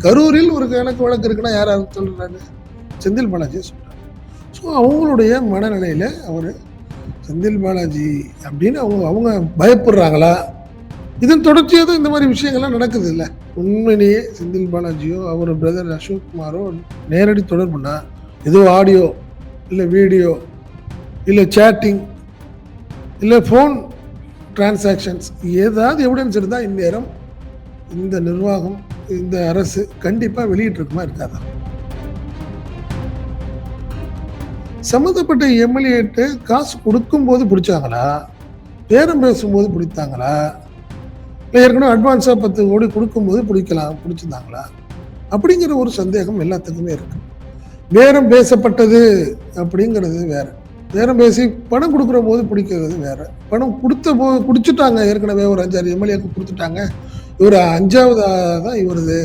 கரூரில் ஒரு கணக்கு வழக்கு இருக்குன்னா யார் சொல்றாரு? செந்தில் பாலாஜி சொல்றாரு. ஸோ அவங்களுடைய மனநிலையில அவர் செந்தில் பாலாஜி அப்படின்னு அவங்க அவங்க பயப்படுறாங்களா? இதன் தொடர்ச்சியாக தான் இந்த மாதிரி விஷயங்கள்லாம் நடக்குது இல்லை? உண்மையிலேயே செந்தில் பாலாஜியோ அவர் பிரதர் அசோக் குமாரோ நேரடி தொடர்புனா ஏதோ ஆடியோ இல்லை வீடியோ இல்லை சேட்டிங் இல்லை ஃபோன் டிரான்சாக்ஷன்ஸ் ஏதாவது எவிடன்ஸ் இருந்தால் இந்நேரம் இந்த நிர்வாகம் இந்த அரசு கண்டிப்பாக வெளியிட்டிருக்குமா இருக்காதா? சம்மந்தப்பட்ட எம்எல்ஏட்டு காசு கொடுக்கும்போது பிடிச்சாங்களா, பேரம் பேசும்போது பிடித்தாங்களா, ஏற்கனவே அட்வான்ஸாக 10 கோடி கொடுக்கும்போது பிடிச்சிருந்தாங்களா அப்படிங்கிற ஒரு சந்தேகம் எல்லாத்துக்குமே இருக்கு. பேரம் பேசப்பட்டது அப்படிங்கிறது வேற, பேரம் பேசி பணம் கொடுக்குற போது பிடிக்கிறது வேற. பணம் கொடுத்த போது பிடிச்சிட்டாங்க, ஏற்கனவே ஒரு 5-6 எம்எல்ஏக்கு கொடுத்துட்டாங்க, இவர் 5ஆவது தான் இவருது,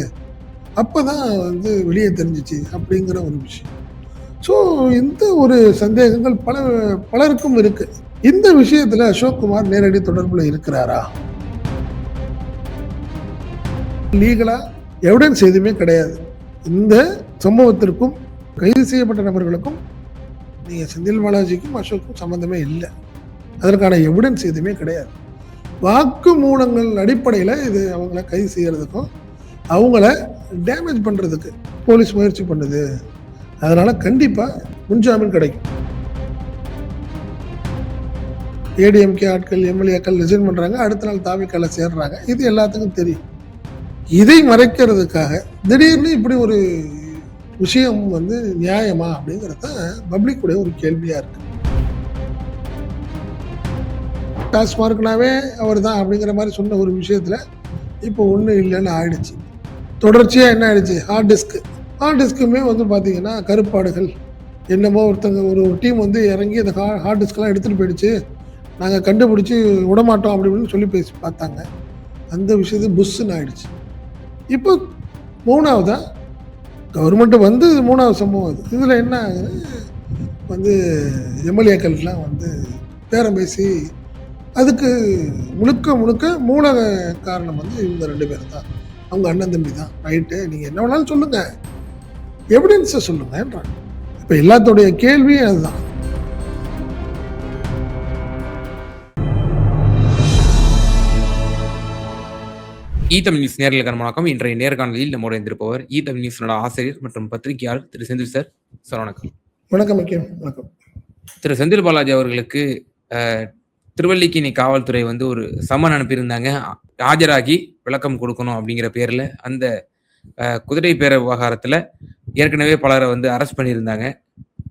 அப்போதான் வந்து வெளியே தெரிஞ்சிச்சு அப்படிங்கிற ஒரு விஷயம். ஸோ இந்த ஒரு சந்தேகங்கள் பலருக்கும் இருக்கு. இந்த விஷயத்துல அசோக் குமார் நேரடி தொடர்புல இருக்கிறாரா? லீகலா எவிடன்ஸ் எதுவுமே கிடையாது. இந்த சம்பவத்திற்கும் கைது செய்யப்பட்ட நபர்களுக்கும் நீங்க செந்தில் பாலாஜிக்கும் அசோக்கும் சம்பந்தமே இல்லை. அதற்கான எவிடன்ஸ் எதுவுமே கிடையாது. வாக்கு மூலங்கள் அடிப்படையில் இது அவங்கள கைது செய்யறதுக்கும் அவங்கள டேமேஜ் பண்றதுக்கு போலீஸ் முயற்சி பண்ணுது. அதனால கண்டிப்பா முன்ஜாமீன் கிடைக்கும். ஏடிஎம்கே ஆட்கள் எம்எல்ஏக்கள் ரிசைன் பண்றாங்க, அடுத்த நாள் தாவிக்கால சேர்றாங்க, இது எல்லாத்துக்கும் தெரியும். இதை மறைக்கிறதுக்காக திடீர்னு இப்படி ஒரு விஷயம் வந்து நியாயமா அப்படிங்கிறத பப்ளிக் உடைய ஒரு கேள்வியா இருக்கு. டாஸ்மார்க்னாவே அவர் தான் அப்படிங்கிற மாதிரி சொன்ன ஒரு விஷயத்துல இப்போ ஒன்றும் இல்லைன்னு ஆயிடுச்சு. தொடர்ச்சியா என்ன ஆயிடுச்சு, ஹார்ட் டிஸ்க்குமே வந்து பார்த்தீங்கன்னா கருப்பாடுகள் என்னமோ ஒருத்தங்க ஒரு டீம் வந்து இறங்கி அந்த ஹார்ட் டிஸ்கெல்லாம் எடுத்துகிட்டு போயிடுச்சு, நாங்கள் கண்டுபிடிச்சி விடமாட்டோம் அப்படின்னு சொல்லி பேசி பார்த்தாங்க. அந்த விஷயத்து புஷ்ஷுன்னு ஆயிடுச்சு. இப்போ 3ஆவதா கவர்மெண்ட்டு வந்து 3ஆவது சம்பவம் அது. இதில் என்ன வந்து எம்எல்ஏக்கள்லாம் வந்து பேரம் பேசி அதுக்கு முழுக்க மூல காரணம் வந்து இவங்க 2 பேர் தான், அவங்க அண்ணன் தம்பி தான். ரைட்டு, நீங்கள் என்ன வேணாலும் சொல்லுங்கள், எவிடன்ஸை சொல்லுங்கன்றாங்க. இப்போ எல்லாத்தோடைய கேள்வியும் அதுதான். ஈதமிழ் நியூஸ் நேயர்களுக்கு வணக்கம். இன்றைய நேர்காணலில் நம்மோடு இருந்திருப்பவர் ஈதமிழ் நியூஸோட ஆசிரியர் மற்றும் பத்திரிகையாளர் திரு செந்தில் சார். சார் வணக்கம். வணக்கம். திரு செந்தில் பாலாஜி அவர்களுக்கு திருவல்லிக்கேணி காவல்துறை வந்து ஒரு சம்மன் அனுப்பியிருந்தாங்க, ஆஜராகி விளக்கம் கொடுக்கணும் அப்படிங்கிற பேர்ல. அந்த குதிரை பேர விவகாரத்துல ஏற்கனவே பலரை வந்து அரெஸ்ட் பண்ணியிருந்தாங்க,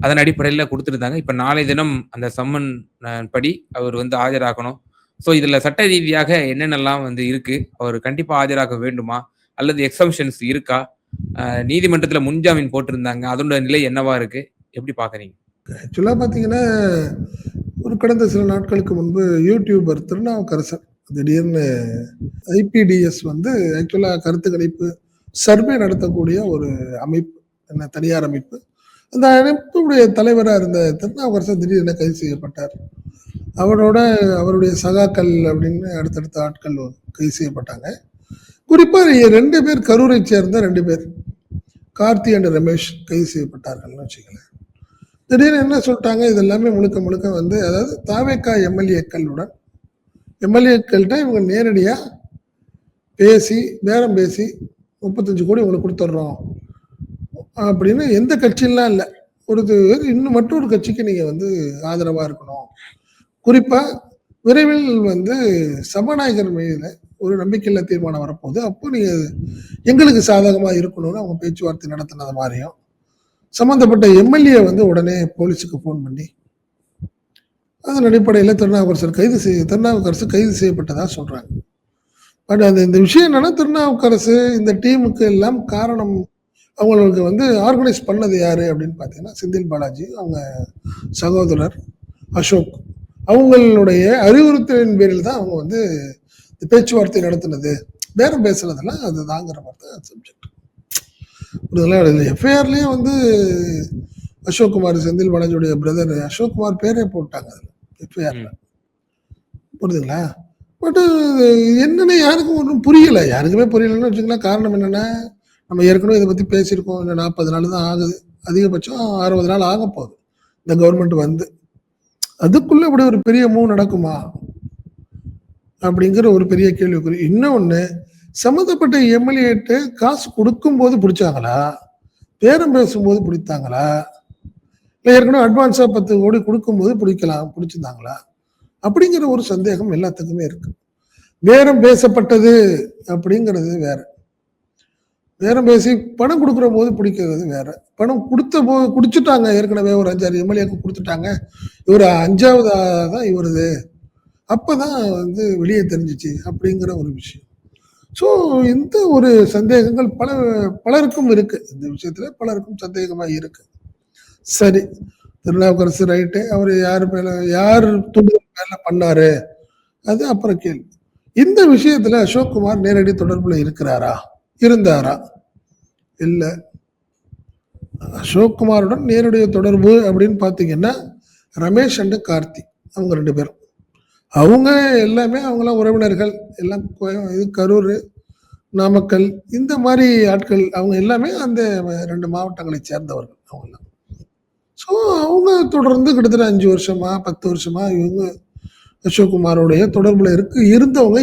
அதன் அடிப்படையில் கொடுத்துருந்தாங்க. இப்ப நாளை தினம் அந்த சம்மன் படி அவர் வந்து ஆஜராகணும். ஸோ இதுல சட்ட ரீதியாக என்னென்னலாம் வந்து இருக்கு, அவர் கண்டிப்பா ஆஜராக வேண்டுமா அல்லது எக்ஸம்ஷன்ஸ் இருக்கா, நீதிமன்றத்துல முன்ஜாமீன் போட்டிருந்தாங்க, அதோட நிலை என்னவா இருக்கு, எப்படி பாக்குறீங்க? ஆக்சுவலா பாத்தீங்கன்னா ஒரு கடந்த சில நாட்களுக்கு முன்பு யூடியூபர் திருநாவுக்கரசர் திடீர்னு ஐபிடிஎஸ் வந்து ஆக்சுவலா கருத்து கணிப்பு சர்வே நடத்தக்கூடிய ஒரு அமைப்பு, என்ன தனியார் அமைப்பு, அந்த அமைப்புடைய தலைவராக இருந்த திருநாவுக்கரசர் திடீரென கைது செய்யப்பட்டார். அவருடைய சகாக்கள் அப்படின்னு அடுத்தடுத்த ஆட்கள் கைது செய்யப்பட்டாங்க. குறிப்பா 2 பேர் கரூரை சேர்ந்த 2 பேர், கார்த்தி அண்ட் ரமேஷ் கைது செய்யப்பட்டார்கள்னு வச்சுக்கல. திடீர்னு என்ன சொல்லிட்டாங்க, இது எல்லாமே முழுக்க வந்து அதாவது தாவேகா எம்எல்ஏக்கள்கிட்ட இவங்க நேரடியா பேசி பேரம் பேசி 35 கோடி உங்களுக்கு கொடுத்துட்றோம் அப்படின்னு, எந்த கட்சியெல்லாம் இல்லை, இன்னும் மற்றொரு கட்சிக்கு நீங்க வந்து ஆதரவா இருக்கணும், குறிப்பா விரைவில் வந்து சபாநாயகர் மீது ஒரு நம்பிக்கையில்லா தீர்மானம் வரப்போகுது, அப்போ நீங்க எங்களுக்கு சாதகமா இருக்கணும்னு அவங்க பேச்சுவார்த்தை நடத்தினது மாதிரியும், சம்பந்தப்பட்ட எம்எல்ஏ வந்து உடனே போலீஸுக்கு போன் பண்ணி அதன் அடிப்படையில் திருநாவுக்கரசு கைது செய்யப்பட்டதா சொல்றாங்க. பட் அது இந்த விஷயம் என்னன்னா, திருநாவுக்கரசு இந்த டீமுக்கு எல்லாம் காரணம், அவங்களுக்கு வந்து ஆர்கனைஸ் பண்ணது யாரு அப்படின்னு பார்த்தீங்கன்னா செந்தில் பாலாஜி, அவங்க சகோதரர் அசோக், அவங்களுடைய அறிவுறுத்தலின் பேரில் தான் அவங்க வந்து பேச்சுவார்த்தை நடத்தினது, பேரம் பேசுனதெல்லாம் அதுதாங்கிற மாதிரி தான் சப்ஜெக்ட். புரியுதுங்களா? எஃப்ஐஆர்லயே வந்து அசோக் குமார், செந்தில் பாலாஜியுடைய பிரதர் அசோக் குமார் பேரே போட்டாங்க அதில் எஃப்ஐஆர்ல. புரியுதுங்களா? பட் என்னன்னு யாருக்கும் ஒன்றும் புரியல, யாருக்குமே புரியலன்னு வச்சுக்கலாம். காரணம் என்னன்னா, நம்ம ஏற்கனவே இதை பத்தி பேசியிருக்கோம். இன்னும் 40 நாள் தான் ஆகுது. அதிகபட்சம் 60 நாள் ஆக போகுது இந்த கவர்மெண்ட் வந்து. அதுக்குள்ள இப்படி ஒரு பெரிய மூவ் நடக்குமா அப்படிங்கிற ஒரு பெரிய கேள்விக்குறி. இன்னொன்னு, சம்மந்தப்பட்ட எம்எல்ஏட்டு காசு கொடுக்கும்போது பிடிச்சாங்களா, பேரம் பேசும்போது பிடித்தாங்களா, இல்லை ஏற்கனவே அட்வான்ஸா 10 கோடி கொடுக்கும்போது பிடிச்சிருந்தாங்களா அப்படிங்கிற ஒரு சந்தேகம் எல்லாத்துக்குமே இருக்கு. பேரம் பேசப்பட்டது அப்படிங்கிறது வேற, பேரம் பேசி பணம் கொடுக்குற போது பிடிக்கிறது வேற. பணம் கொடுத்த போது குடிச்சுட்டாங்க, ஏற்கனவே ஒரு 5-6 எம்எல்ஏக்கு கொடுத்துட்டாங்க, இவர் 5வது தான் இவருது, அப்பதான் வந்து வெளியே தெரிஞ்சிச்சு அப்படிங்கிற ஒரு விஷயம். ஸோ இந்த ஒரு சந்தேகங்கள் பலருக்கும் இருக்கு. இந்த விஷயத்துல பலருக்கும் சந்தேகமா இருக்கு. சரி, திருநாவுக்கரசு ரைட்டு, அவர் யார் தூண்டுதல் மேல பண்ணாரு, அது அப்புறம் கேள்வி. இந்த விஷயத்துல அசோக்குமார் நேரடி தொடர்புல இருந்தாரா? இல்ல. அசோக்குமாருடன் நேரடி தொடர்பு அப்படின்னு பாத்தீங்கன்னா ரமேஷ் அண்ட் கார்த்தி, அவங்க 2 பேரும். அவங்க எல்லாமே அவங்களாம் உறவினர்கள், எல்லாம் இது கரூர், நாமக்கல், இந்த மாதிரி ஆட்கள். அவங்க எல்லாமே அந்த 2 மாவட்டங்களை சேர்ந்தவர்கள் அவங்கெல்லாம். ஸோ அவங்க தொடர்ந்து கிட்டத்தட்ட 5 வருஷமா 10 வருஷமா இவங்க அசோக்குமாரோடைய தொடர்புல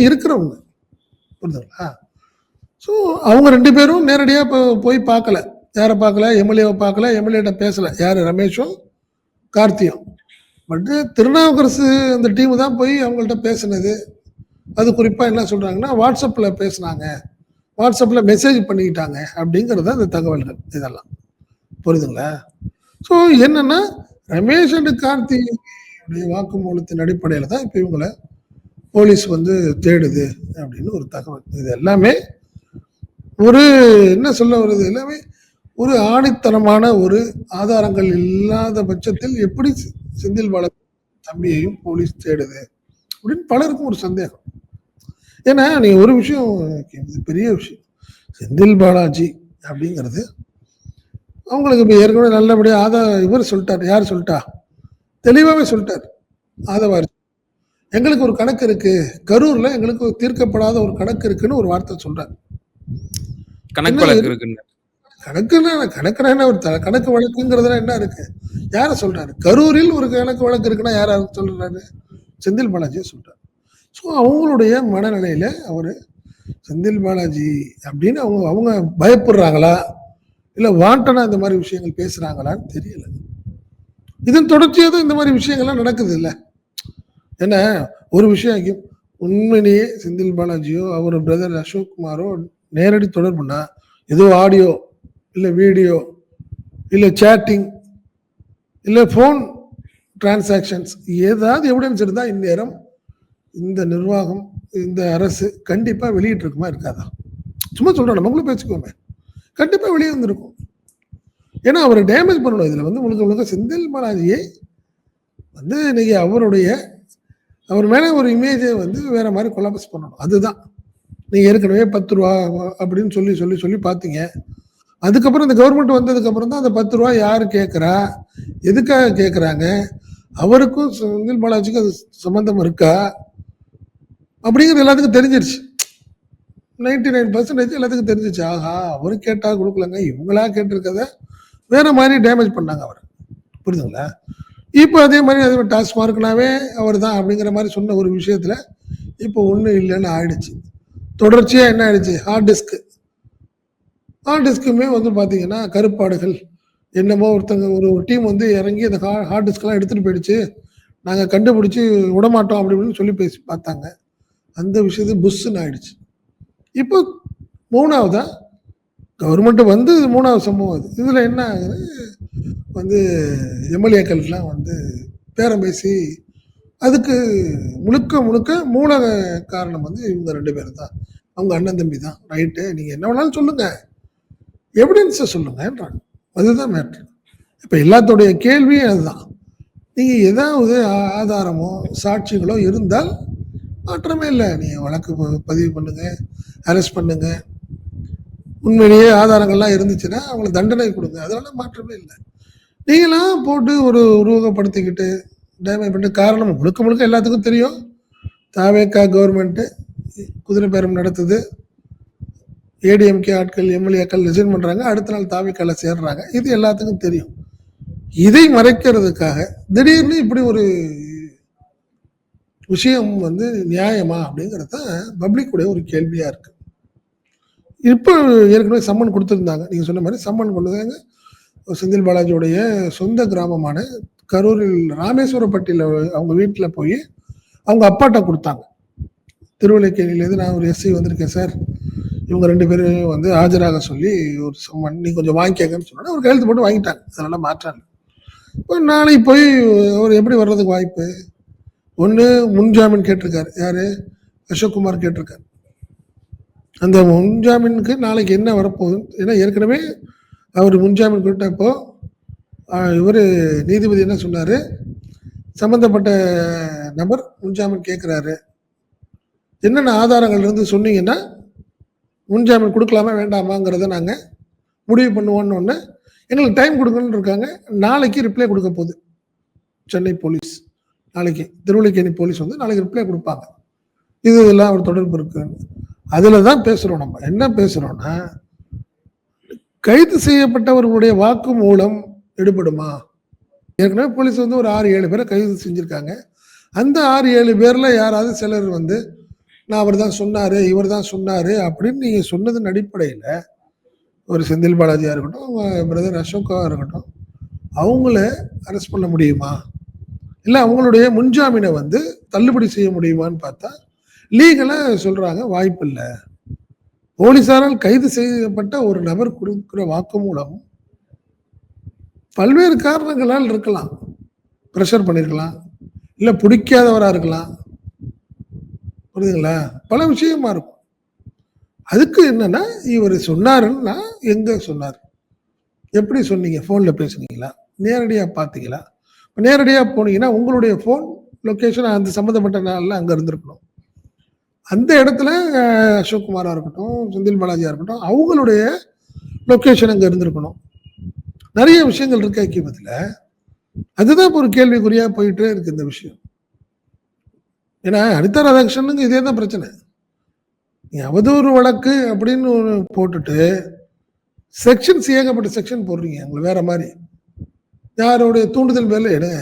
இருக்கிறவங்க, புரியுதுங்களா? ஸோ அவங்க 2 பேரும் நேரடியா போய் பார்க்கல. யாரை பார்க்கல? எம்எல்ஏவை பார்க்கல, எம்எல்ஏட்ட பேசல. யாரு? ரமேஷும் கார்த்தியும். பட் திருநாவுக்கரசு அந்த டீம் தான் போய் அவங்கள்ட்ட பேசினது. அது குறிப்பா என்ன சொல்றாங்கன்னா, வாட்ஸ்அப்ல பேசினாங்க, வாட்ஸ்அப்ல மெசேஜ் பண்ணிக்கிட்டாங்க அப்படிங்கிறது அந்த தகவல்கள் இதெல்லாம், புரியுதுங்களா? ஸோ என்னன்னா, ரமேஷ் அண்ட் கார்த்தி வாக்குமூலத்தின் அடிப்படையில் தான் இப்போ இவங்களை போலீஸ் வந்து தேடுது அப்படின்னு ஒரு தகவல். இது எல்லாமே ஒரு என்ன சொல்ல வருது, எல்லாமே ஒரு ஆணித்தனமான ஒரு ஆதாரங்கள் இல்லாத பட்சத்தில் எப்படி செந்தில் பாலாஜி தம்பியையும் போலீஸ் தேடுது அப்படின்னு பலருக்கும் ஒரு சந்தேகம். ஏன்னா நீ ஒரு விஷயம், பெரிய விஷயம், செந்தில் பாலாஜி அப்படிங்கிறது அவங்களுக்கு இப்போ ஏற்கனவே நல்லபடியாக இவர் சொல்லிட்டார். யார் சொல்லிட்டா? தெளிவாகவே சொல்லிட்டார் ஆதவாரி. எங்களுக்கு ஒரு கணக்கு இருக்கு, கரூர்ல எங்களுக்கு தீர்க்கப்படாத ஒரு கணக்கு இருக்குன்னு ஒரு வார்த்தை சொல்றாரு. கணக்குன்னா ஒரு கணக்கு வழக்குங்கிறதுல என்ன இருக்கு? யார சொல்றாரு? கரூரில் ஒரு கணக்கு வழக்கு இருக்குன்னா யார சொல்றாரு? செந்தில் பாலாஜியை சொல்றாரு. ஸோ அவங்களுடைய மனநிலையில அவரு செந்தில் பாலாஜி அப்படின்னு அவங்க பயப்படுறாங்களா, இல்ல வாண்டனா இந்த மாதிரி விஷயங்கள் பேசுறாங்களான்னு தெரியல. இதன் தொடர்ச்சியாக தான் இந்த மாதிரி விஷயங்கள்லாம் நடக்குது இல்ல. ஏன்னா ஒரு விஷயம், உண்மையிலேயே செந்தில் பாலாஜியோ அவர் பிரதர் அசோக்குமாரோ நேரடி தொடர்புனா ஏதோ ஆடியோ இல்லை வீடியோ இல்லை சேட்டிங் இல்லை ஃபோன் டிரான்சாக்ஷன்ஸ் ஏதாவது எவிடன்ஸ் இருந்தால் இந்நேரம் இந்த நிர்வாகம், இந்த அரசு கண்டிப்பா வெளியிட்டு இருக்குமா இருக்காதா? சும்மா சொல்றோம், நம்மளும் பேசிக்கோமே, கண்டிப்பா வெளியே வந்திருக்கும். ஏன்னா அவரை டேமேஜ் பண்ணணும். இதுல வந்து முழுக்க செந்தில் பாலாஜியை வந்து இன்னைக்கு அவர் மேல ஒரு இமேஜை வந்து வேற மாதிரி கொலாபஸ் பண்ணணும். அதுதான் நீங்க ஏற்கனவே 10 ரூபா அப்படின்னு சொல்லி பார்த்தீங்க. அதுக்கப்புறம் இந்த கவர்மெண்ட் வந்ததுக்கு அப்புறம் தான் அந்த 10 ரூபா யாரு கேட்கறா, எதுக்காக கேட்கறாங்க, அவருக்கும் செந்தில் பாலாஜிக்கும் அது சம்பந்தம் இருக்கா அப்படிங்கிறது எல்லாத்துக்கும் தெரிஞ்சிருச்சு. 99% எல்லாத்துக்கும் தெரிஞ்சிச்சு. ஆஹா, அவரு கேட்டா கொடுக்கலங்க, இவங்களா கேட்டிருக்கத வேற மாதிரி டேமேஜ் பண்ணாங்க அவர், புரியுதுங்களா? இப்போ அதே மாதிரி டாஸ்மார்க்னாவே அவர் தான் அப்படிங்கிற மாதிரி சொன்ன ஒரு விஷயத்துல இப்போ ஒன்றும் இல்லைன்னு ஆயிடுச்சு. தொடர்ச்சியா என்ன ஆயிடுச்சு, ஹார்ட் டிஸ்க்குமே வந்து பாத்தீங்கன்னா கருப்பாடுகள் என்னமோ ஒரு டீம் வந்து இறங்கி அந்த ஹார்ட் டிஸ்க்லாம் எடுத்துட்டு போயிடுச்சு, நாங்க கண்டுபிடிச்சு விடமாட்டோம் அப்படின்னு சொல்லி பேசி பார்த்தாங்க. அந்த விஷயத்து புஷ்ன்னு ஆயிடுச்சு. இப்போ 3வதா கவர்மெண்ட் வந்து 3வது சம்பவம் அது. இதுல என்ன ஆகுது, வந்து எம்எல்ஏக்கள்லாம் வந்து பேரம் பேசி அதுக்கு முழுக்க மூல காரணம் வந்து இவங்க 2 பேரும் தான், அவங்க அண்ணன் தம்பி தான். ரைட்டு, நீங்க என்ன வேணாலும் சொல்லுங்க, எவிடன்ஸை சொல்லுங்கன்றாங்க. அதுதான் மேட்ரு. இப்ப எல்லாத்தோடைய கேள்வியும் அதுதான். நீங்க ஏதாவது ஆதாரமோ சாட்சிகளோ இருந்தால் மாற்றமே இல்லை, நீங்க வழக்கு பதிவு பண்ணுங்க, அரெஸ்ட் பண்ணுங்க, உண்மையிலேயே ஆதாரங்கள்லாம் இருந்துச்சுன்னா அவங்களை தண்டனை கொடுங்க, அதனால மாற்றமே இல்லை. நீங்களாம் போட்டு ஒரு உருவகப்படுத்திக்கிட்டு டேமேஜ் பண்ணிட்டு, காரணம் முழுக்க எல்லாத்துக்கும் தெரியும், தாவேகா கவர்மெண்ட் குதிரை பேரம் நடத்துது, ஏடிஎம்கே ஆட்கள், எம்எல்ஏக்கள் ரிசைன் பண்றாங்க, அடுத்த நாள் தாவேக்கால சேர்றாங்க. இது எல்லாத்துக்கும் தெரியும். இதை மறைக்கிறதுக்காக திடீர்னு இப்படி ஒரு விஷயம் வந்து நியாயமா அப்படிங்கிறது தான் பப்ளிக்குடைய ஒரு கேள்வியா இருக்கு. இப்போ ஏற்கனவே சம்மன் கொடுத்துருந்தாங்க, நீங்க சொன்ன மாதிரி சம்மன் கொண்டுதாங்க செந்தில் பாலாஜியுடைய சொந்த கிராமமான கரூரில் ராமேஸ்வரப்பட்டியில் அவங்க வீட்டில் போய் அவங்க அப்பாட்ட கொடுத்தாங்க. திருவல்லிக்கேணியிலேருந்து நான் ஒரு எஸ்ஐ வந்திருக்கேன் சார், இவங்க 2 பேரும் வந்து ஆஜராக சொல்லி ஒரு சம்மன் நீ கொஞ்சம் வாங்கிக்கங்கன்னு சொன்னா ஒரு கையெழுத்து போட்டு வாங்கிட்டாங்க. அதெல்லாம் மாற்றாங்க. இப்போ நாளைக்கு போய் அவர் எப்படி வர்றதுக்கு வாய்ப்பு? ஒன்று முன்ஜாமீன் கேட்டிருக்காரு, யாரு? அசோக்குமார் கேட்டிருக்காரு. அந்த முன்ஜாமீனுக்கு நாளைக்கு என்ன வரப்போகுது? ஏன்னா ஏற்கனவே அவர் முன்ஜாமீன் கொடுத்தப்போ இவர் நீதிபதி என்ன சொன்னார், சம்மந்தப்பட்ட நபர் முன்ஜாமீன் கேட்குறாரு, என்னென்ன ஆதாரங்கள் இருந்து சொன்னீங்கன்னா முன்ஜாமீன் கொடுக்கலாமா வேண்டாமாங்கிறத நாங்கள் முடிவு பண்ணுவோன்னு ஒன்று எங்களுக்கு டைம் கொடுக்கணும்னு இருக்காங்க. நாளைக்கு ரிப்ளை கொடுக்க போகுது சென்னை போலீஸ். நாளைக்கு திருவல்லிக்கேணி போலீஸ் வந்து நாளைக்கு ரிப்ளை கொடுப்பாங்க. இதெல்லாம் ஒரு தொடர்பு இருக்குன்னு அதில் தான் பேசுகிறோம். நம்ம என்ன பேசுகிறோன்னா, கைது செய்யப்பட்டவர்களுடைய வாக்கு மூலம் எடுபடுமா? ஏற்கனவே போலீஸ் வந்து ஒரு 6-7 பேரை கைது செஞ்சுருக்காங்க. அந்த 6-7 பேரில் யாராவது சிலர் வந்து நான் அவர் தான் சொன்னார், இவர் தான் சொன்னார் அப்படின்னு நீங்கள் சொன்னதன் அடிப்படையில் ஒரு செந்தில் பாலாஜியாக இருக்கட்டும், பிரதர் அசோகாவாக இருக்கட்டும், அவங்கள அரெஸ்ட் பண்ண முடியுமா? இல்லை அவங்களுடைய முன்ஜாமீனை வந்து தள்ளுபடி செய்ய முடியுமான்னு பார்த்தா லீகலாக சொல்கிறாங்க வாய்ப்பு இல்லை. போலீசாரால் கைது செய்யப்பட்ட ஒரு நபர் கொடுக்குற வாக்குமூலம் பல்வேறு காரணங்களால் இருக்கலாம். ப்ரெஷர் பண்ணியிருக்கலாம், இல்லை பிடிக்காதவராக இருக்கலாம், புரியுதுங்களா? பல விஷயமா இருக்கும். அதுக்கு என்னன்னா, இவர் சொன்னாருன்னா எங்க சொன்னார், எப்படி சொன்னீங்க, ஃபோனில் பேசுனீங்களா, நேரடியாக பார்த்தீங்களா? நேரடியாக போனீங்கன்னா உங்களுடைய ஃபோன் லொக்கேஷன் அந்த சம்மந்தப்பட்ட நாளில் அங்கே இருந்திருக்கணும். அந்த இடத்துல அசோக்குமாராக இருக்கட்டும், செந்தில் பாலாஜியாக இருக்கட்டும், அவங்களுடைய லொக்கேஷன் அங்கே இருந்திருக்கணும். நிறைய விஷயங்கள் இருக்கு ஐக்கியத்தில். அதுதான் இப்போ ஒரு கேள்விக்குறியாக போயிட்டே இருக்கு இந்த விஷயம். ஏன்னா அனிதா ராதாகிருஷ்ணனுக்கு இதே தான் பிரச்சனை. நீ அவதூறு வழக்கு அப்படின்னு போட்டுட்டு செக்ஷன்ஸ் ஏகப்பட்ட செக்ஷன் போடுறீங்க. உங்களுக்கு வேற மாதிரி யாருடைய தூண்டுதல் மேல எடுங்க.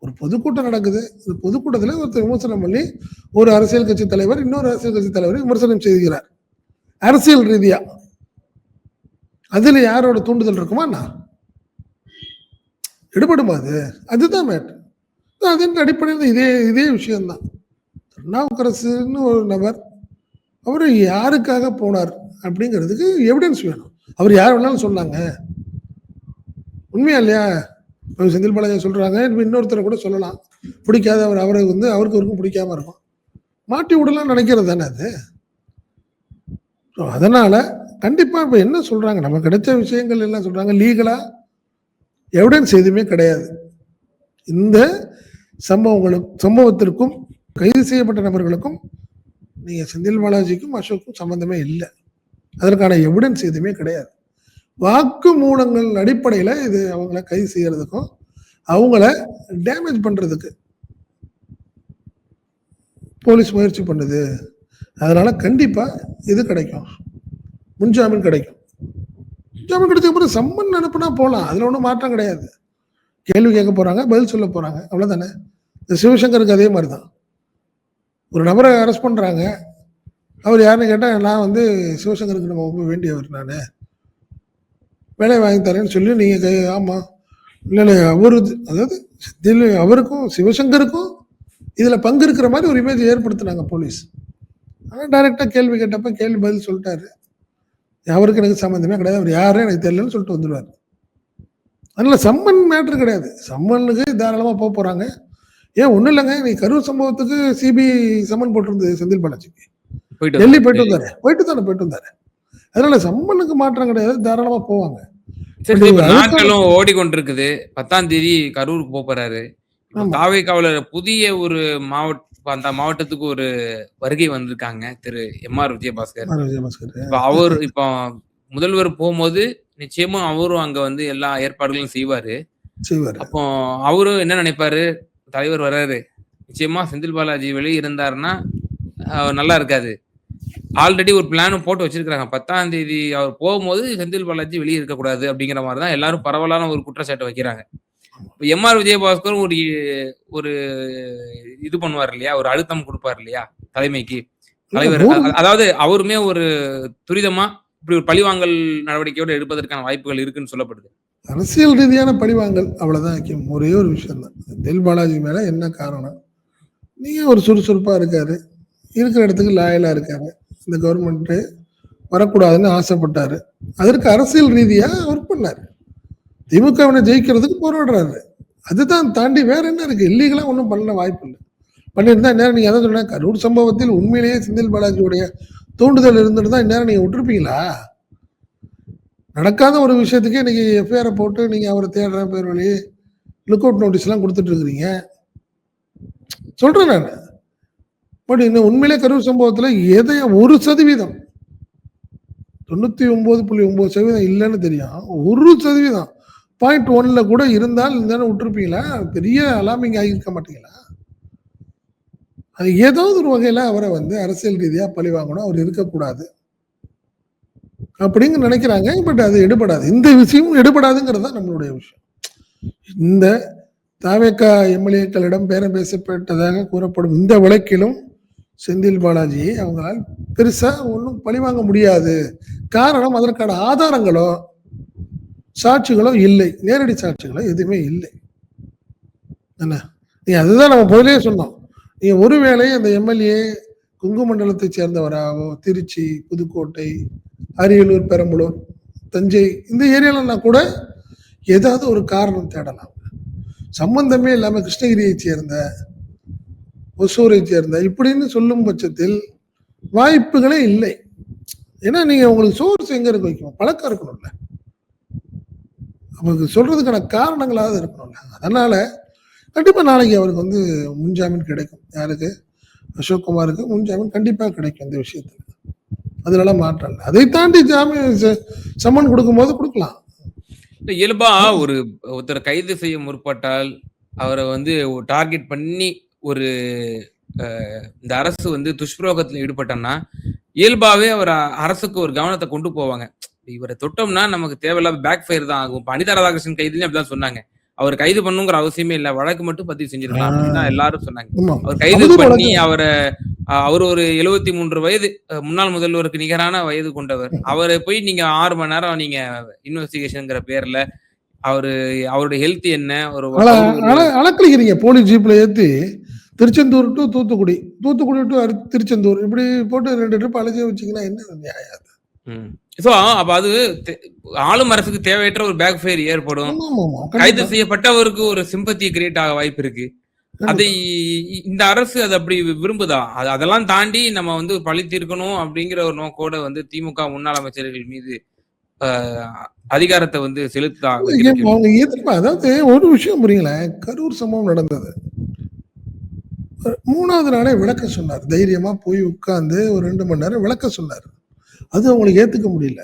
ஒரு பொதுக்கூட்டம் நடக்குது, இந்த பொதுக்கூட்டத்தில் ஒருத்தர் விமர்சனம் பண்ணி ஒரு அரசியல் கட்சி தலைவர் இன்னொரு அரசியல் கட்சி தலைவரை விமர்சனம் செய்கிறார் அரசியல் ரீதியா. அதுல யாரோட தூண்டுதல் இருக்குமா? நான் எடுபடுமா? அதுதான் மேட்டர். அதன் அடிப்படையில் இதே விஷயம்தான். திருநாவுக்கரசுன்னு ஒரு நபர், அவர் யாருக்காக போனார் அப்படிங்கிறதுக்கு எவிடன்ஸ் வேணும். அவர் யார் வேணாலும் சொன்னாங்க, உண்மையா இல்லையா? செந்தில் பாலாஜி சொல்றாங்க, இன்னொருத்தரை கூட சொல்லலாம், பிடிக்காத அவர், அவரை வந்து அவருக்கும் பிடிக்காம இருக்கும், மாட்டி விடலாம் நினைக்கிறது தானே அது. அதனால கண்டிப்பா இப்ப என்ன சொல்றாங்க, நம்ம கிடைச்ச விஷயங்கள் எல்லாம் சொல்றாங்க, லீகலா எவிடன்ஸ் எதுவுமே கிடையாது. இந்த சம்பவத்திற்கும் கைது செய்யப்பட்ட நபர்களுக்கும் நீங்க செந்தில் பாலாஜிக்கும் அசோக்கும் சம்பந்தமே இல்லை. அதற்கான எவிடன்ஸ் எதுவுமே கிடையாது. வாக்கு மூலங்கள் அடிப்படையில் இது அவங்கள கைது செய்யறதுக்கும் அவங்கள டேமேஜ் பண்றதுக்கு போலீஸ் முயற்சி பண்ணுது. அதனால கண்டிப்பா இது கிடைக்கும், முன்ஜாமீன் கிடைக்கும். முன்ஜாமீன் கிடைச்ச அப்புறம் சம்மன் அனுப்புனா போகலாம், அதுல ஒன்றும் மாற்றம் கிடையாது. கேள்வி கேட்க போறாங்க, பதில் சொல்ல போறாங்க, அவ்வளவுதானே. இந்த சிவசங்கருக்கு அதே மாதிரி தான். ஒரு நபரை அரெஸ்ட் பண்றாங்க, அவர் யாருன்னு கேட்டா நான் வந்து சிவசங்கருக்கு நம்ம ரொம்ப வேண்டியவர், நான் வேலை வாங்கி தரேன்னு சொல்லி நீங்க ஆமா இல்லை அவரு, அதாவது அவருக்கும் சிவசங்கருக்கும் இதுல பங்கு இருக்கிற மாதிரி ஒரு இமேஜ் ஏற்படுத்தினாங்க போலீஸ். ஆனால் டைரக்டா கேள்வி கேட்டப்ப கேள்வி பதில் சொல்லிட்டாரு, அவருக்கு எனக்கு சம்மந்தமே கிடையாது, அவர் யாரும் எனக்கு தெரியலன்னு சொல்லிட்டு வந்துடுவார். அதனால சம்மன் மேட்ரு கிடையாது. சம்மனுக்கு தாராளமா போறாங்க. ஏன் ஒண்ணும் இல்லைங்க, நீ கரூர் சம்பவத்துக்கு சிபிஐ சம்மன் போட்டிருந்தது செந்தில் பாலாஜிக்கு, டெல்லி போயிட்டு வந்தாரு. அதனால சம்மனுக்கு மாற்றம் கிடையாது, தாராளமா போவாங்க. நாட்களும் ஓடிக்கொண்டிருக்குது. 10ஆம் தேதி கரூருக்கு போறாரு. தாவேக்காவுல புதிய ஒரு அந்த மாவட்டத்துக்கு ஒரு வருகை வந்திருக்காங்க திரு எம்.ஆர். விஜயபாஸ்கர். அவர் இப்போ முதல்வர் போகும்போது நிச்சயமா அவரும் அங்க வந்து எல்லா ஏற்பாடுகளும் செய்வாரு. அப்போ அவரும் என்ன நினைப்பாரு, தலைவர் வர்றாரு, நிச்சயமா செந்தில் பாலாஜி வெளியே இருந்தாருன்னா நல்லா இருக்காது, ஆல்ரெடி ஒரு பிளானும் போட்டு வச்சிருக்காங்க. 10ஆம் தேதி அவர் போகும்போது செந்தில் பாலாஜி வெளிய இருக்கக்கூடாது அப்படிங்கிற மாரி தான் எல்லாரும் பரவலான ஒரு குற்றச்சாட்டு வைக்கிறாங்க. இப்ப எம்.ஆர். விஜயபாஸ்கரும் ஒரு இது பண்ணுவார் இல்லையா? ஒரு அழுத்தம் குடுப்பார் இல்லையா? தலைமைக்கு. இல்ல தலைவர் 100 அதாவது அவருமே ஒரு துரிதமா இப்படி ஒரு பழிவாங்கல் நடவடிக்கையோட எடுப்பதற்கான வாய்ப்புகள் இருக்குன்னு சொல்லப்படுது. அரசியல் ரீதியான பழிவாங்கல் அவ்வளவுதான் முக்கியம். ஒரே ஒரு விஷயம் தான். செந்தில் பாலாஜி மேல என்ன காரணம்? நீங்க ஒரு சுறுசுறுப்பா இருக்காரு. இருக்கிற இடத்துக்கு லாயலா இருக்காரு. இந்த கவர்மெண்ட் வரக்கூடாதுன்னு ஆசைப்பட்டாரு. அதற்கு அரசியல் ரீதியா ஒர்க் பண்ணாரு. திமுகவினை ஜெயிக்கிறதுக்கு போராடுறாரு. அதுதான் தாண்டி வேற என்ன இருக்கு? இல்லீகலா ஒன்றும் பண்ண வாய்ப்பு இல்லை. பண்ணியிருந்தா இந்நேரம் நீங்க அதான் சொன்ன கரூர் சம்பவத்தில் உண்மையிலேயே செந்தில் பாலாஜியுடைய தூண்டுதல் இருந்திருந்தா இந்நேரம் நீங்க விட்டுருப்பீங்களா? நடக்காத ஒரு விஷயத்துக்கே இன்னைக்கு எஃப்ஐஆரை போட்டு நீங்க அவரை தேடுற பேர் வழி லுக் அவுட் நோட்டீஸ் எல்லாம் கொடுத்துட்டு இருக்கிறீங்க. சொல்றேன் நான். பட் இன்னும் உண்மையிலே கரூர் சம்பவத்துல எதைய 1% 99.9% இல்லைன்னு தெரியும். 1% 0.1ல கூட இருந்தால் இந்த விட்டுருப்பீங்களா? பெரிய அலாமிங் ஆகியிருக்க மாட்டீங்களா? அது ஏதாவது ஒரு வகையில அவரை வந்து அரசியல் ரீதியா பழி வாங்கணும். அவர் இருக்கக்கூடாது அப்படின்னு நினைக்கிறாங்க. பட் அது எடுபடாது. இந்த விஷயமும் எடுபடாதுங்கிறது தான் நம்மளுடைய விஷயம். இந்த தாவேகா எம்எல்ஏக்களிடம் பேரம் பேசப்பட்டதாக கூறப்படும் இந்த வழக்கிலும் செந்தில் பாலாஜியை அவங்களால் பெருசா ஒன்றும் பழிவாங்க முடியாது. காரணம் அதற்கான ஆதாரங்களோ சாட்சிகளோ இல்லை. நேரடி சாட்சிகளோ எதுவுமே இல்லை. என்ன நீ அதுதான் நம்ம முதலே சொன்னோம். நீ ஒருவேளை அந்த எம்எல்ஏ கொங்கு மண்டலத்தை சேர்ந்தவராகவோ திருச்சி, புதுக்கோட்டை, அரியலூர், பெரம்பலூர், தஞ்சை இந்த ஏரியாலன்னா கூட ஏதாவது ஒரு காரணம் தேடலாம். சம்பந்தமே இல்லாம கிருஷ்ணகிரியை சேர்ந்த, ஒசூரை சேர்ந்த இப்படின்னு சொல்லும் பட்சத்தில் வாய்ப்புகளே இல்லை. ஏன்னா நீங்க உங்களுக்கு சோர்ஸ் எங்க இருக்கு வைக்கணும்? பழக்கம் இருக்கணும்ல. அவருக்கு சொல்றதுக்கான காரணங்களாவது இருக்கணும்ல. அதனால கண்டிப்பா நாளைக்கு அவருக்கு வந்து முன்ஜாமீன் கிடைக்கும். யாருக்கு? அசோக்குமாருக்கு முன்ஜாமீன் கண்டிப்பா கிடைக்கும் இந்த விஷயத்துல. அதனால மாற்றம் இல்லை. அதை தாண்டி ஜாமீன் சம்மன் கொடுக்கும்போது கொடுக்கலாம். இயல்பா ஒருத்தர் கைது செய்ய முற்பட்டால் அவரை வந்து டார்கெட் பண்ணி ஒரு இந்த அரசு வந்து துஷ்பிரயோகத்தில் ஈடுபட்டோம்னா இயல்பாவே அவர் அரசுக்கு ஒரு கவனத்தை கொண்டு போவாங்க. இவரை தொட்டோம்னா நமக்கு தேவையில்லாம பேக் ஃபயர் தான் ஆகும். அனிதா ராதாகிருஷ்ணன் கைதுலயும் அப்படிதான் சொன்னாங்க. அவர் கைது பண்ணுங்கிற அவசியமே இல்லை, வழக்கு மட்டும் பதிவு செஞ்சிருக்கலாம் அப்படின்னு தான் எல்லாரும் சொன்னாங்க. அவர் கைது பண்ணி அவர் ஒரு 73 வயது முன்னாள் முதல்வருக்கு நிகரான வயது கொண்டவர். அவரை போய் நீங்க 6 மணி நேரம் நீங்க இன்வெஸ்டிகேஷன்ங்கிற பேர்ல அவருடைய ஹெல்த் என்ன ஒரு அளக்கலிக்கிறீங்க. போலீஸ் ஜீப்ல ஏத்தி திருச்செந்தூர் டு தூத்துக்குடி, தூத்துக்குடி டு திருச்செந்தூர் இப்படி போட்டு 2 ட்ரிப் அழைச்சி வச்சீங்கன்னா என்ன நியாயம்? சோ அப்ப அது ஆளும் அரசுக்கு தேவையற்ற ஒரு பேக் ஃபயர் ஏற்படும். கைது செய்யப்பட்டவருக்கு ஒரு சிம்பத்தி கிரியேட் ஆக வாய்ப்பு இருக்கு. அதை இந்த அரசு அது அப்படி விரும்புதா? அதெல்லாம் தாண்டி நம்ம வந்து பழி தீர்க்கணும் அப்படிங்கிற ஒரு நோக்கோட வந்து திமுக முன்னாள் அமைச்சர்கள் மீது அதிகாரத்தை வந்து செலுத்த. அதாவது ஒரு விஷயம் புரியுங்களேன். கரூர் சம்பவம் நடந்தது. 3வது நாளே விளக்க சொன்னார். தைரியமா போய் உட்கார்ந்து ஒரு 2 மணி நேரம் விளக்க சொன்னார். அது அவங்களுக்கு ஏத்துக்க முடியல.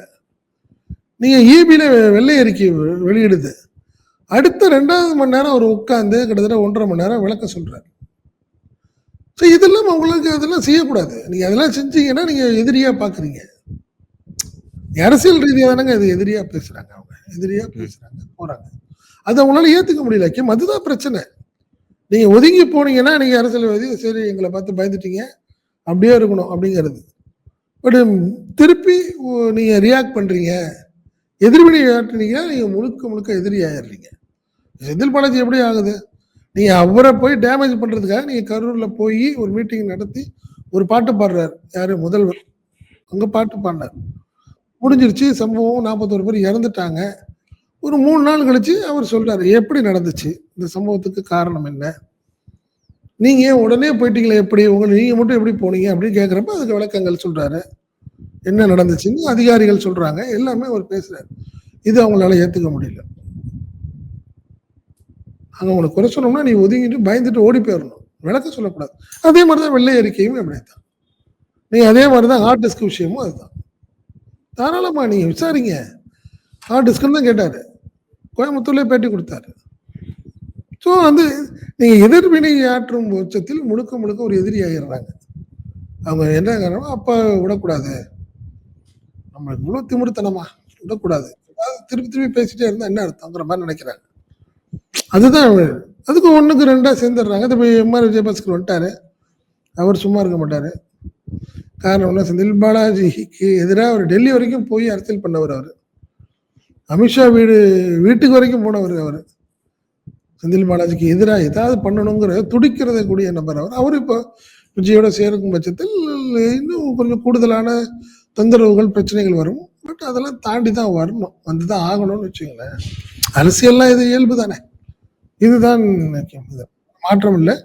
நீங்க ஈபில வெள்ளை அறிக்கை வெளியிடுது. அடுத்த 2வது மணி நேரம் அவர் உட்கார்ந்து கிட்டத்தட்ட 1.5 மணி நேரம் விளக்க சொல்றாரு. இதெல்லாம் உங்களுக்கு அதெல்லாம் செய்யக்கூடாது. நீங்க அதெல்லாம் செஞ்சீங்கன்னா நீங்க எதிரியா பாக்குறீங்க. அரசியல் ரீதியா தானங்க இது எதிரியா பேசுறாங்க. அவங்க எதிரியா பேசுறாங்க போறாங்க. அது அவங்களால ஏத்துக்க முடியல. அதுதான் பிரச்சனை. நீங்க ஒதுங்கி போனீங்கன்னா நீங்க அரசியல்வாதி சரி எங்களை பார்த்து பயந்துட்டீங்க அப்படியே இருக்கணும் அப்படிங்கிறது. பட் திருப்பி நீங்க ரியாக்ட் பண்றீங்க, எதிர்வினை ஆற்றுனீங்கன்னா நீங்க முழுக்க எதிரி ஆயிடுறீங்க. செந்தில் பாலாஜி எப்படி ஆகுது? நீங்க அவரை போய் டேமேஜ் பண்றதுக்காக நீங்க கரூர்ல போய் ஒரு மீட்டிங் நடத்தி ஒரு பாட்டு பாடுறாரு. யாரு? முதல்வர். அங்க பாட்டு பாடினார். முடிஞ்சிருச்சு சம்பவம். 41 பேர் இறந்துட்டாங்க. ஒரு 3 நாள் கழிச்சு அவர் சொல்றாரு எப்படி நடந்துச்சு, இந்த சம்பவத்துக்கு காரணம் என்ன, நீங்க உடனே போயிட்டீங்களே எப்படி, நீங்க மட்டும் எப்படி போனீங்க அப்படின்னு கேட்கிறப்ப அதுக்கு விளக்கங்கள் சொல்றாரு. என்ன நடந்துச்சுன்னு அதிகாரிகள் சொல்றாங்க. எல்லாமே அவர் பேசுறாரு. இது அவங்களால ஏத்துக்க முடியல. அங்க உனக்கு குறை சொன்னோம்னா நீ ஒதுங்கிட்டு பயந்துட்டு ஓடி போயிடணும். விளக்க சொல்லக்கூடாது. அதே மாதிரிதான் வெள்ளை அறிக்கையும் அப்படித்தான். நீங்க அதே மாதிரிதான் ஹார்ட் டிஸ்க் விஷயமும் அதுதான். தாராளமா நீங்க விசாரிங்க. ஹார்ட் டிஸ்க்னு தான் கேட்டாரு. கோயம்புத்தூர்ல பேட்டி கொடுத்தாரு. ஸோ வந்து நீங்க எதிர்வினை ஆற்றும் பட்சத்தில் முழுக்க ஒரு எதிரி ஆயிடுறாங்க. அவங்க என்ன காரணம், அப்ப விடக்கூடாது, நம்ம இவ்வளவு திமிருத்தனமா விடக்கூடாது, அதாவது திருப்பி திருப்பி பேசிட்டே இருந்தா என்ன அர்த்தங்கிற மாதிரி நினைக்கிறாங்க. அதுதான் அதுக்கு ஒண்ணுக்கு ரெண்டா சேர்ந்துடுறாங்க. இப்போ எம்ஆர் விஜயபாஸ்கர் வந்துட்டாரு, அவர் சும்மா இருக்க மாட்டாரு. காரணம் என்ன, செந்தில் பாலாஜிக்கு எதிராக அவர் டெல்லி வரைக்கும் போய் அரசியல் பண்ணவர். அவர் அமித்ஷா வீட்டுக்கு வரைக்கும் போனவர். அவர் செந்தில் பாலாஜிக்கு எதிராக ஏதாவது பண்ணணுங்கிற துடிக்கிறத கூடிய நபர் அவர். அவர் இப்போ விஜயோட சேருக்கும் பட்சத்தில் இன்னும் கொஞ்சம் கூடுதலான தொந்தரவுகள் பிரச்சனைகள் வரும். பட் அதெல்லாம் தாண்டி தான் வரணும், வந்து தான் ஆகணும்னு வச்சுங்களேன். அரசியல்லாம் இது இயல்பு தானே, இதுதான் மாற்றம் இல்லை.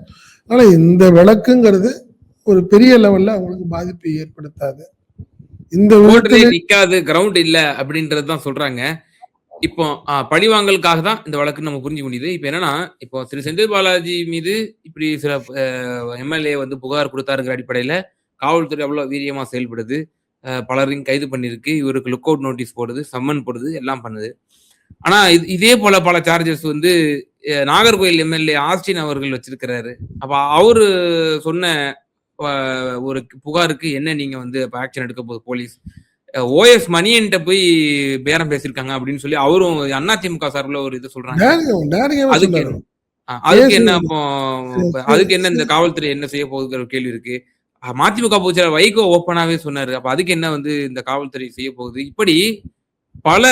ஆனால் இந்த வழக்குங்கிறது ஒரு பெரிய லெவல்ல அவங்களுக்கு பாதிப்பை ஏற்படுத்தாது. இந்த நிக்காது, கிரவுண்ட் இல்ல அப்படின்றதுதான் சொல்றாங்க. இப்போ பழிவாங்கலுக்காக தான் இந்த வழக்கு நம்ம புரிஞ்சுக்க முடியுது. இப்போ என்னன்னா, இப்போ திரு செந்தில் பாலாஜி மீது இப்படி சில எம்எல்ஏ வந்து புகார் கொடுத்தாருங்கிற அடிப்படையில காவல்துறை அவ்வளவு வீரியமா செயல்படுது, பலரையும் கைது பண்ணிருக்கு, இவருக்கு லுக் அவுட் நோட்டீஸ் போடுது, சம்மன் போடுது, எல்லாம் பண்ணுது. ஆனா இதே போல பல சார்ஜஸ் வந்து நாகர்கோயில் எம்எல்ஏ ஆஸ்டின் அவர்கள் வச்சிருக்கிறாரு. அப்ப அவரு சொன்ன ஒரு புகாருக்கு என்ன நீங்க வந்து ஆக்ஷன் எடுக்க போகுது போலீஸ்? ஓஎஸ் மணியன்ட்ட போய் பேரம் பேசிருக்காங்க அப்படின்னு சொல்லி அவரும் அதிமுக சார்பில் ஒரு இது சொல்றாங்க. அதுக்கு என்ன அப்போ, அதுக்கு என்ன இந்த காவல்துறை என்ன செய்ய போகுதுங்கிற ஒரு கேள்வி இருக்கு. மதிமுக பொதுச்செயலாளர் வைகோ ஓப்பனாவே சொன்னாரு. அப்ப அதுக்கு என்ன வந்து இந்த காவல்துறை செய்ய போகுது? இப்படி பல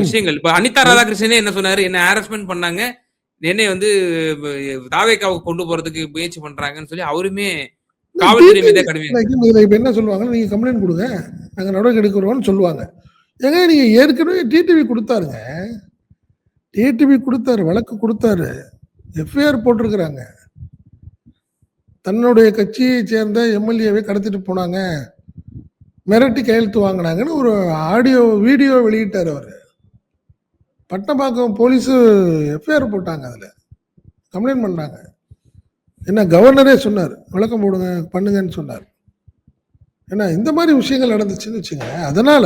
விஷயங்கள். இப்ப அனிதா ராதாகிருஷ்ணனே என்ன சொன்னாரு, என்ன ஹாரஸ்மெண்ட் பண்ணாங்க, என்னை வந்து தாவேக்காவுக்கு கொண்டு போறதுக்கு முயற்சி பண்றாங்கன்னு சொல்லி அவருமே காவல்துறை மீதே கடுமையா இப்ப என்ன சொல்லுவாங்க, நீங்க கம்ப்ளைண்ட் கொடுங்க, நாங்க நடவடிக்கை எடுக்கிறோம்னு சொல்லுவாங்க. ஏங்க நீங்க ஏற்கனவே டிடிவி கொடுத்தாருங்க, டிடிவி கொடுத்தாரு, வழக்கு கொடுத்தாரு, எஃப்ஐஆர் போட்டிருக்கிறாங்க. தன்னுடைய கட்சியை சேர்ந்த எம்எல்ஏவை கடத்திட்டு போனாங்க, மிரட்டி கையெழுத்து வாங்கினாங்கன்னு ஒரு ஆடியோ வீடியோ வெளியிட்டார் அவர். பட்டம்பாக்கம் போலீஸு எஃப்ஐஆர் போட்டாங்க, அதில் கம்ப்ளைண்ட் பண்ணாங்க. என்ன கவர்னரே சொன்னார், விளக்கம் போடுங்க பண்ணுங்கன்னு சொன்னார். ஏன்னா இந்த மாதிரி விஷயங்கள் நடந்துச்சுன்னு வச்சுங்க, அதனால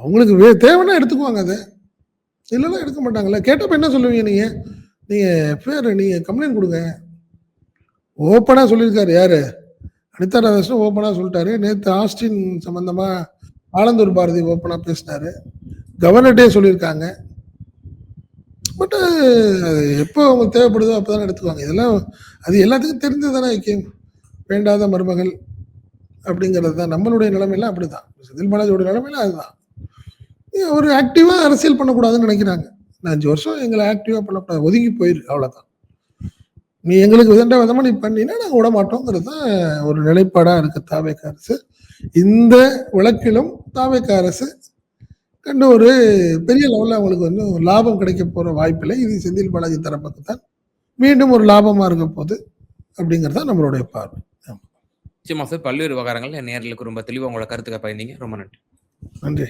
அவங்களுக்கு தேவைன்னா எடுத்துக்குவாங்க, அதை இல்லைன்னா எடுக்க மாட்டாங்கல்ல. கேட்டப்ப என்ன சொல்லுவீங்க நீங்க, நீங்க எஃப்ஐஆர் நீங்க கம்ப்ளைண்ட் கொடுங்க. ஓப்பனா சொல்லியிருக்காரு யாரு, அனிதா ராதாகிருஷ்ணன் ஓப்பனா சொல்லிட்டாரு. நேற்று ஆஸ்டின் சம்பந்தமா ஆலந்தூர் பாரதி ஓப்பனா பேசினாரு, கவர்னர்டே சொல்லியிருக்காங்க. பட் எப்போ அவங்க தேவைப்படுதோ அப்போதானே எடுத்துக்குவாங்க. இதெல்லாம் அது எல்லாத்துக்கும் தெரிஞ்சது தானே ஐக்கியம், வேண்டாத மருமகள் அப்படிங்கிறது தான். நம்மளுடைய நிலைமையெல்லாம் அப்படிதான், செந்தில் பாலாஜியோட நிலைமையில அதுதான். ஒரு ஆக்டிவா அரசியல் பண்ணக்கூடாதுன்னு நினைக்கிறாங்க. 5 வருஷம் எங்களை ஆக்டிவா பண்ணக்கூடாது, ஒதுங்கி போயிரு, அவ்வளவுதான். நீ எங்களுக்கு விதண்ட விதமா நீ பண்ணினா நாங்கள் விட மாட்டோங்கிறது தான் ஒரு நிலைப்பாடா இருக்கு தாவேக அரசு. இந்த வழக்கிலும் தாவேக அரசு கண்டு ஒரு பெரிய லெவலில் அவங்களுக்கு வந்து லாபம் கிடைக்க போற வாய்ப்பில்லை. இது செந்தில் பாலாஜி தரப்புக்கு தான் மீண்டும் ஒரு லாபமா இருக்க போகுது அப்படிங்கிறது தான் நம்மளுடைய பார்வை. நிச்சயமா சார், பல்வேறு விவகாரங்கள் நேயர்களுக்கு ரொம்ப தெளிவாக உங்களோட கருத்துக்களை பகிர்ந்தீங்க. ரொம்ப நன்றி. நன்றி.